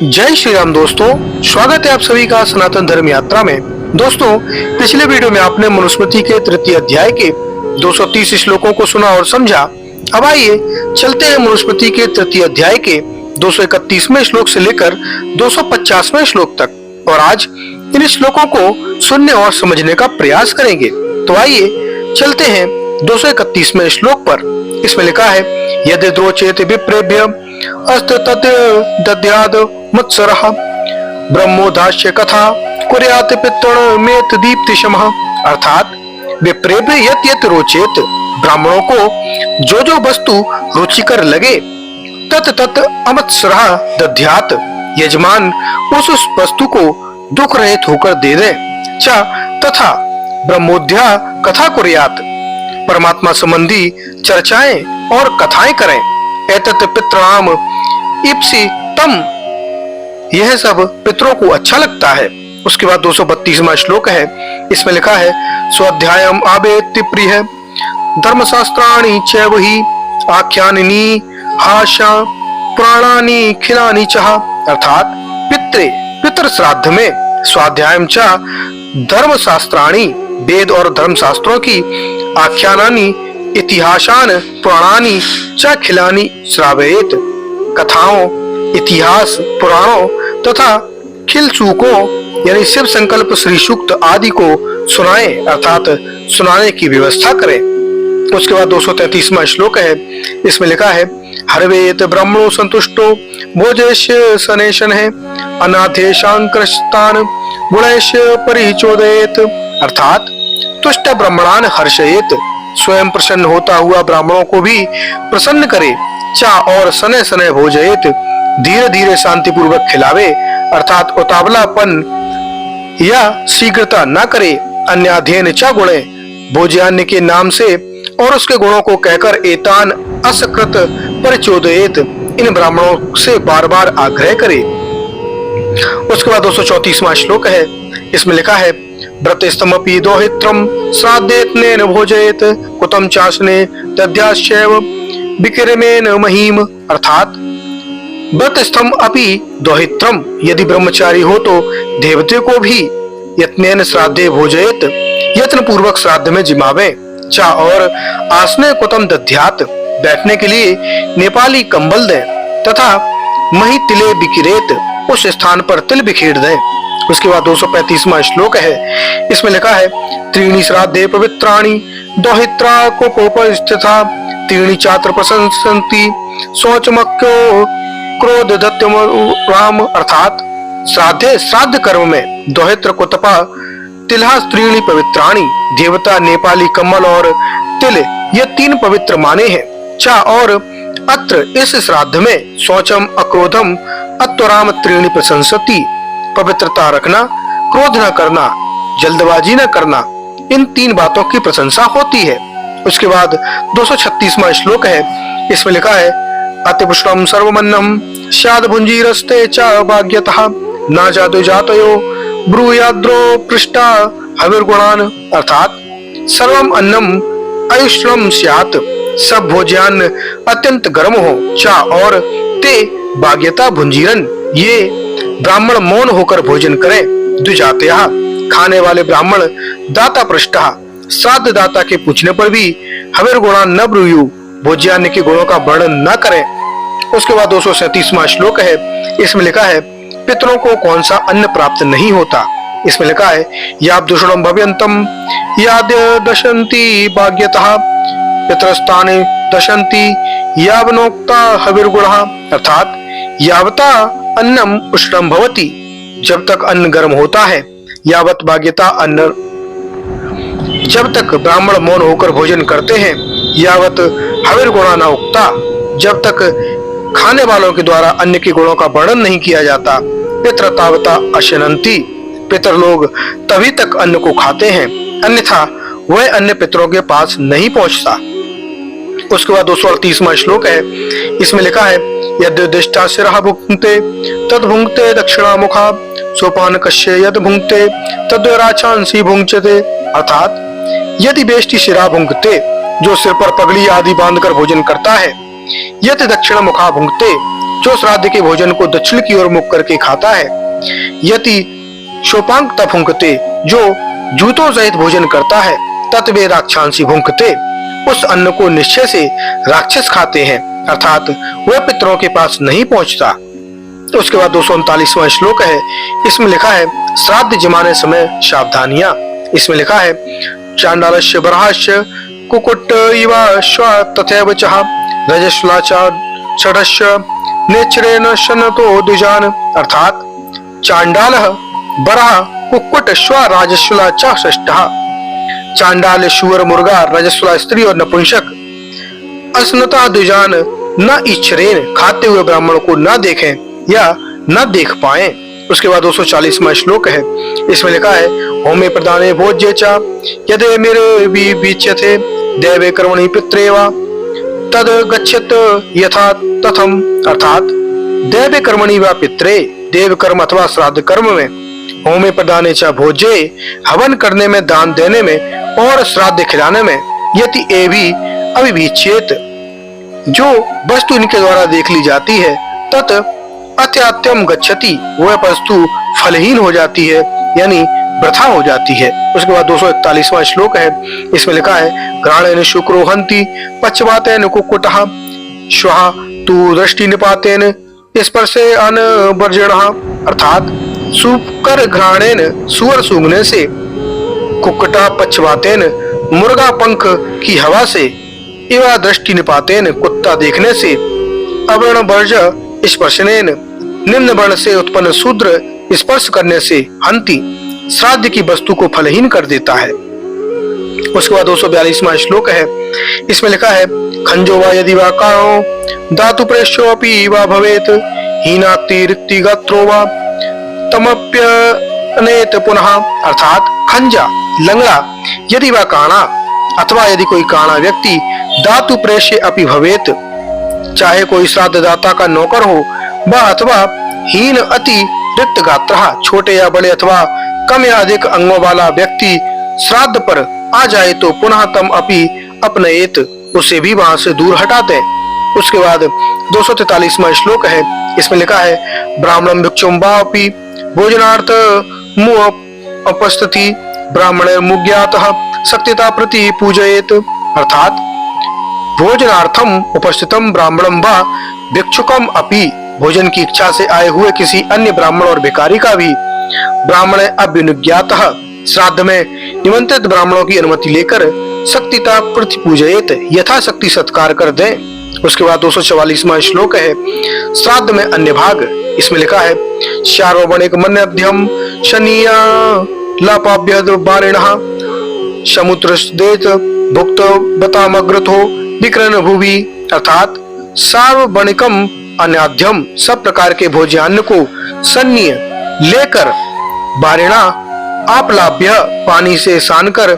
जय श्री राम दोस्तों, स्वागत है आप सभी का सनातन धर्म यात्रा में। दोस्तों, पिछले वीडियो में आपने मनुस्मृति के तृतीय अध्याय के 230 श्लोकों को सुना और समझा। अब आइए चलते हैं मनुस्मृति के तृतीय अध्याय के 231वें श्लोक से लेकर 250वें श्लोक तक और आज इन श्लोकों को सुनने और समझने का प्रयास करेंगे। तो आइए चलते हैं 231वें श्लोक पर। इसमें लिखा है, यदि द्रोचेत विप्रेभ्य अस्त तत् दद्याद मत्सरः ब्रह्मोदास्य कथा कुर्यात पितृण मेत दीप्ति शमः। अर्थात विप्रेभ्य यत् यत् रोचेत, ब्राह्मणों को जो जो वस्तु रुचिकर लगे, तत् तत् अमत्सरः दद्यात, यजमान उस वस्तु को दुख रहित होकर दे दे। च तथा ब्रह्मोद्या कथा कुर्यात, परमात्मा संबंधी चर्चाएं और कथाएं करें। एतत् पितृणाम इप्सि तम, यह सब पितरों को अच्छा लगता है। उसके बाद 232वां श्लोक है। इसमें लिखा है, स्वाध्यायम आवेत्ति प्रिय धर्मशास्त्राणि चैव हि आख्यानिनी हाशा पुराणानि खिलानि चः। अर्थात पितृ श्राद्ध में स्वाध्यायम च धर्मशास्त्राणि, वेद और धर्मशास्त्रों की आख्यानानि इतिहासान पुराणानि च खिलानि श्रावयेत, कथाओं, इतिहास, पुराणों तथा खिलचूकों यानी शिव संकल्प श्री सूक्त आदि को सुनाए, अर्थात सुनाने की व्यवस्था करें। उसके बाद 233वां श्लोक है। इसमें लिखा है, हरवेत ब्रह्मणो संतुष्टो भोजेश्य सनेशन है अनाथेशांकृष्टान गुणेश्य परिचोदयेत। अर्थात तुष्ट ब्रह्मणान हर्षयेत, स्वयं प्रसन्न होता हुआ ब्राह्मणों को भी प्रसन्न करे। चा और सने सने भोजयेत, धीरे धीरे शांति पूर्वक खिलावे, अर्थात उतावलापन या शीघ्रता न करे। अन्याध्ययन चा गुणे, भोज्यान्य के नाम से और उसके गुणों को कहकर एतान असकृत परिचोदयेत, इन ब्राह्मणों से बार बार आग्रह करे। उसके बाद 234वां श्लोक है। इसमें लिखा है, व्रतस्तमपि दोहित्रम श्राद्धेत्नेन भोजयेत कुतम चासने दद्याश्चैव विकिरमेन महीम। अर्थात व्रतस्थम अपि दोहित्रम, यदि ब्रह्मचारी हो तो देवते को भी यत्नेन श्राद्धे भोजयेत, यत्न पूर्वक श्राद्ध में जिमावे। चा और आसने कुतम दध्यात, बैठने के लिए नेपाली कंबल दे, तथा मही तिले बिकिरेत, उस स्थान पर तिल बिखेर दे। उसके बाद 235वां श्लोक है। इसमें लिखा है, त्रीणि श्राद्धे पवित्राणि दोहित्रा कोपोपस्थिता त्रीणि चात्र प्रशंसन्ति शौचमक्यो क्रोध दत्यम राम। अर्थात श्राद्धे श्राद्ध कर्म में दोहित्र को तपा तिलहा त्रीणि पवित्राणि, देवता, नेपाली कमल और तिल ये तीन पवित्र माने हैं। चा और अत्र इस श्राद्ध में शौचम अक्रोधम अत्वराम त्रीणि प्रशंसति, पवित्रता रखना, क्रोध न करना, जल्दबाजी न करना, इन तीन बातों की प्रशंसा होती है। उसके बाद 236वां श्लोक है। इसमें लिखा है, अतिपुष्टम सर्वमन्नम स्याद भुंजीरस्ते च भाग्यतः न जातो जातयो ब्रूयाद्रो पृष्ठा हविर्गुणान। अर्थात सर्वम अन्नम अयुष्णम स्यात्, सब भोज्यान्न अत्यंत गर्म हो। चा और ते भाग्यता भुंजीरन, ये ब्राह्मण मौन होकर भोजन करें। द्विजातया, खाने वाले ब्राह्मण दाता पृष्ठा, श्राद्ध दाता के पूछने पर भी हविर गुणा न ब्रूयु, भोज्यान्न के गुणों का वर्णन न करें। उसके बाद 237वां श्लोक है। इसमें लिखा है, पितरों को कौन सा अन्न प्राप्त नहीं होता। इसमें लिखा है, याब दुषणम भव्यंतम याद्य दशंति भाग्यतः पितरस्तानि दशंति यावनोक्ता हविर्गुणः। अर्थात यावता अन्नम उष्णम भवति, जब तक अन्न गर्म होता है, यावत भाग्यता अन्न, जब तक ब्राह्मण मौन होकर भोजन करते हैं, यावत हविर्गुणा न उक्ता, जब तक खाने वालों के द्वारा अन्न के गुणों का वर्णन नहीं किया जाता। पितर तावता अशनंती, पितर लोग तभी तक अन्न को खाते हैं, अन्यथा वह अन्न पितरों के पास नहीं पहुंचता। उसके बाद 238वां श्लोक है। इसमें लिखा है, यद्युदिष्टा शिरः भुंक्ते तद भुंक्ते दक्षिणा मुखा सोपान कश्य यद भुंक्ते तद्वराचांसी भुंक्ते। अर्थात यदि बेष्टि शिरा भुंक्ते, जो सिर पर पगड़ी आदि बांधकर भोजन करता है, यदि दक्षिण मुखा भुंक्ते, जो श्राद्ध के भोजन को दक्षिण की ओर मुख करके खाता है। यति शोपांग तफुंकते, जो जूतों सहित भोजन करता है। तत्वे राक्षांसी भुंकते, उस अन्न को निश्चय से राक्षस खाते हैं, अर्थात वह पितरों के पास नहीं पहुंचता। तो उसके बाद 239वां श्लोक है। इसमें लिखा है श्राद्ध जमाने समय सावधानियां। इसमें लिखा है चांडालस्य बरहस्य कुकुट इव श्व तथैव चः रजस्वलाचा षडस्य नेच्छरेण शनतो द्विजान, अर्थात चांडालः बरह कुक्कुट श्व राजस्वला च षष्ठः। चांडाल शुअर मुर्गा रजस्वला स्त्री और नपुंसक असनता द्विजान न इच्छरेन, खाते हुए ब्राह्मण को न देखें या न देख पाए। उसके बाद 240वां श्लोक है। इसमें लिखा है होमे प्रदाने भोज्ये च यदि मेरे विच्यते दैवे कर्मणि पित्रेवा तद गच्छत यथा तथम, अर्थात दैवे कर्मणि व पित्रे, देव कर्म अथवा श्राद्ध कर्म में, होमे प्रदाने च भोज्ये हवन करने में, दान देने में और श्राद्ध खिलाने में, यदि एवी अविभिचेत, जो वस्तु इनके द्वारा देख ली जाती है, तत् अत्यात्यम गच्छति, वह वस्तु फलहीन हो जाती है, यानी वृथा हो जाती है। उसके बाद 241वां श्लोक है। इसमें लिखा है घ्राणेन शुक्रो हन्ति पश्चातेन कुक्कुटः श्वः तु दृष्टि निपातेन स्पर्शे अनवर्जणः, अर्थात सुकर घ्राणेन, सुअर सूंघने से, कुक्कुटा पश्चातेन, मुर्गा पंख की हवा से, एवं दृष्टि निपातेन, कुत्ता देखने से, अवर्ण वर्ज स्पर्शनेन, निम्न वर्ण से उत्पन्न शूद्र स्पर्श करने से, हंति, श्राद्ध की वस्तु को फलहीन कर देता है। उसके बाद 242वां श्लोक है। इसमें लिखा है खंजो वा यदि वा काणो धातु प्रेष्यो अपि वा भवेत हीनाक्ति रिक्ति गात्रो वा तमप्यनेत पुनः, अर्थात खंजा, लंगड़ा, यदि वा काणा, अथवा यदि कोई काणा व्यक्ति धातु प्रेष्य अपि भवेत, चाहे कोई श्राद्ध दाता का नौकर हो, व अथवा हीन अति रिक्त गात्र, छोटे या बड़े अथवा कम या अधिक अंगों वाला व्यक्ति श्राद्ध पर आ जाए तो पुनः तम अपि अपनयेत, उसे भी वहां से दूर हटाते। उसके बाद 243वां श्लोक है। इसमें लिखा है ब्राह्मणं भिक्षुं वापि भोजनार्थ मुह उपस्थिति ब्राह्मणे मुज्ञातः शक्तिता प्रति पूजयेत, अर्थात भोजनार्थम उपस्थितम ब्राह्मणम व भिक्षुकम अपि, भोजन की इच्छा से आए हुए किसी अन्य ब्राह्मण और भिखारी का भी ब्राह्मण अभिनुज्ञातः, श्राद्ध में निमंत्रित ब्राह्मणों की अनुमति लेकर शक्तिता प्रति पूजयेत, यथाशक्ति सत्कार कर दें। उसके बाद 244वां श्लोक है श्राद्ध में अन्य भाग। इसमें लिखा है सार्वभौमिक मन्यध्यम शनिया लापाभ्य बारिणः समुद्र देत भुक्त बतामग्रथो विक्रन भुवि, अर्थात सार्वभौमिकम अन्याध्यम, सब प्रकार के भोज्यान्न को सन्य लेकर, बारिणा आपलाभ्य, पानी से सानकर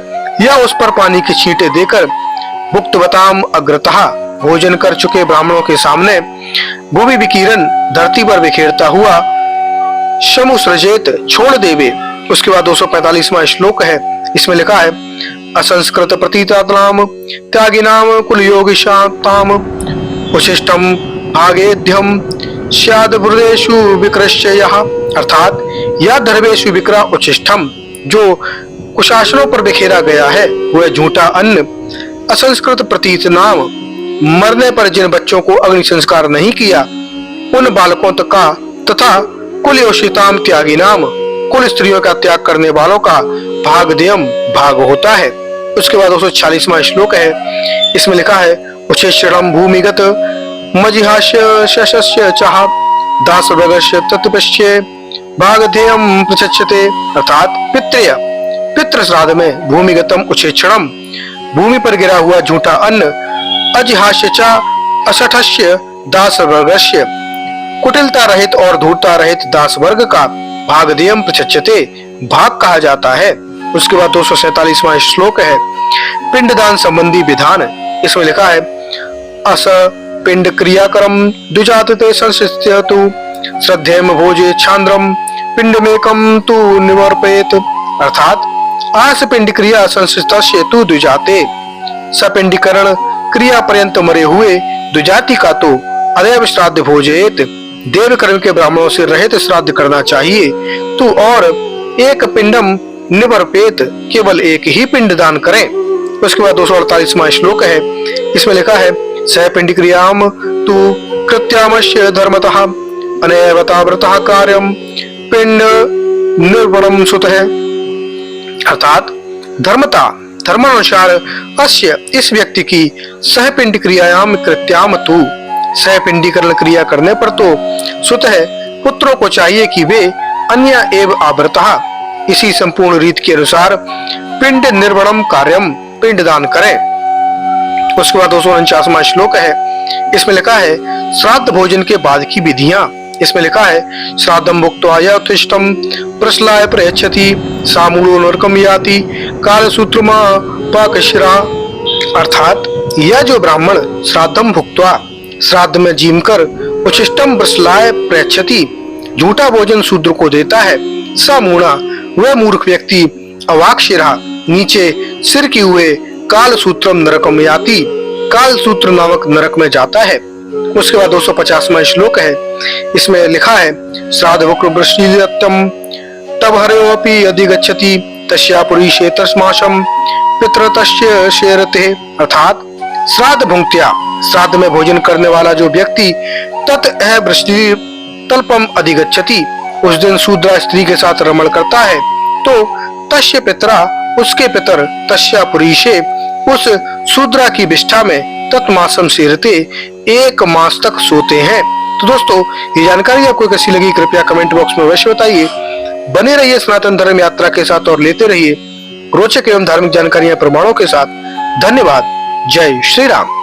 या उस पर पानी की छींटे देकर, भुक्तवताम अग्रतः, भोजन कर चुके ब्राह्मणों के सामने, भूमि विकीरण, धरती पर बिखेरता हुआ, समुसृजेत, छोड़ देवे। उसके बाद 245वां श्लोक है। इसमें लिखा है असंस्कृत प्रतीतानाम त्यागिनाम कुल योगिशाताम उशिष्टम भागेध्यम स्याद हृदयेषु विकृष्य यः, अर्थात या धर्मेषु विक्रा उच्छिष्टम, जो कुशासनों पर बिखेरा गया है वह झूठा अन्न। असंस्कृत प्रतीत नाम, मरने पर जिन बच्चों को अग्नि संस्कार नहीं किया उन बालकों का, तथा कुलयोषिताम त्यागी नाम, कुल स्त्रियों का त्याग करने वालों का भागदेयम, भाग होता है। उसके बाद 246वां श्लोक है। इसमें लिखा है उच्छेषणम भूमिगत मजिहास्य शशस्य चाह दास वर्गस्य तत्पश्ये भागधेयम प्रचक्षते, अर्थात पितृय, पितृ श्राद्ध में भूमिगतम उच्छेषणम, भूमि पर गिरा हुआ झूठा अन्न, अजिहास्य चा असठस्य दास वर्गस्य, कुटिलता रहित और धूर्ता रहित दास वर्ग का भागधेयम प्रचक्षते, भाग कहा जाता है। उसके बाद 247वां श्लोक है पिंडदान संबंधी विधान। इसमें लिखा है अस पिंड क्रियाकरम द्विजाते संस्थित्यतु श्रद्धेम भोजे छांद्रम पिंडमेकम तु निवर्पयेत, अर्थात आस पिंड क्रिया संस्थितस्य तु द्विजाते, सपिंडीकरण क्रिया पर्यंत मरे हुए द्विजाति का तो अदैव श्राद्ध भोजेत, देव कर्म के ब्राह्मणों से रहित श्राद्ध करना चाहिए। तू और एक पिंडम निवर्पेत, केवल एक ही पिंड दान करें। उसके बाद 248वां श्लोक है, इसमें लिखा है सह पिंड क्रियाम तू कृत्यामश्य धर्मतः अनैवताव्रतः कार्यम पिंड निर्वणम सुतः। अर्थात धर्मानुसार अस्य इस व्यक्ति की सहपिंड क्रियायाम कृत्याम तू, सहपिंडीकरण क्रिया करने पर तो स्वतः पुत्रों को चाहिए कि वे अन्य एव आवृतः, इसी संपूर्ण रीत के अनुसार पिंड निर्वणम कार्यम, पिंड दान करें। उसके बाद 249वां श्लोक है, इसमें लिखा है श्राद्ध भोजन के बाद की विधियां। इसमें लिखा है श्राद्धम भुक्त्वा यथेष्टम प्रश्लाय प्रयच्छति सामूलो नरकम याति कालसूत्रमा पाकशिरा। अर्थात यह जो ब्राह्मण श्राद्धम भुक्त्वा, श्राद्ध में जीमकर उच्छिष्टम प्रश्लाय प्रयच्छति, झूठा भोजन शूद्र को देता है, सामूणा वह मूर्ख व्यक्ति अवाक्षिरा, नीचे सिर किए हुए कालसूत्रम नरकम याति, कालसूत्र नामक नरक में जाता है। उसके बाद 250वां श्लोक है, इसमें लिखा है श्राद्ध वृष्टियत्यम तब हरेवपि अधिगच्छति तस्या पुरीशे तस्माशम पितृ तस्य शेरते। अर्थात श्राद्ध भुंक्त्या, श्राद्ध में भोजन करने वाला जो व्यक्ति तत् वृष्टि तल्पम अधिगच्छति, उस दिन शूद्रा स्त्री के साथ रमण करता है तो तस्य पितरा, उसके पितर तस्या पुरीशे, उस शूद्रा की विष्ठा में तत्मासम शेरते, 1 मास तक सोते हैं। तो दोस्तों, ये जानकारी आपको कैसी लगी कृपया कमेंट बॉक्स में अवश्य बताइए। बने रहिए सनातन धर्म यात्रा के साथ और लेते रहिए रोचक एवं धार्मिक जानकारियां प्रमाणों के साथ। धन्यवाद। जय श्री राम।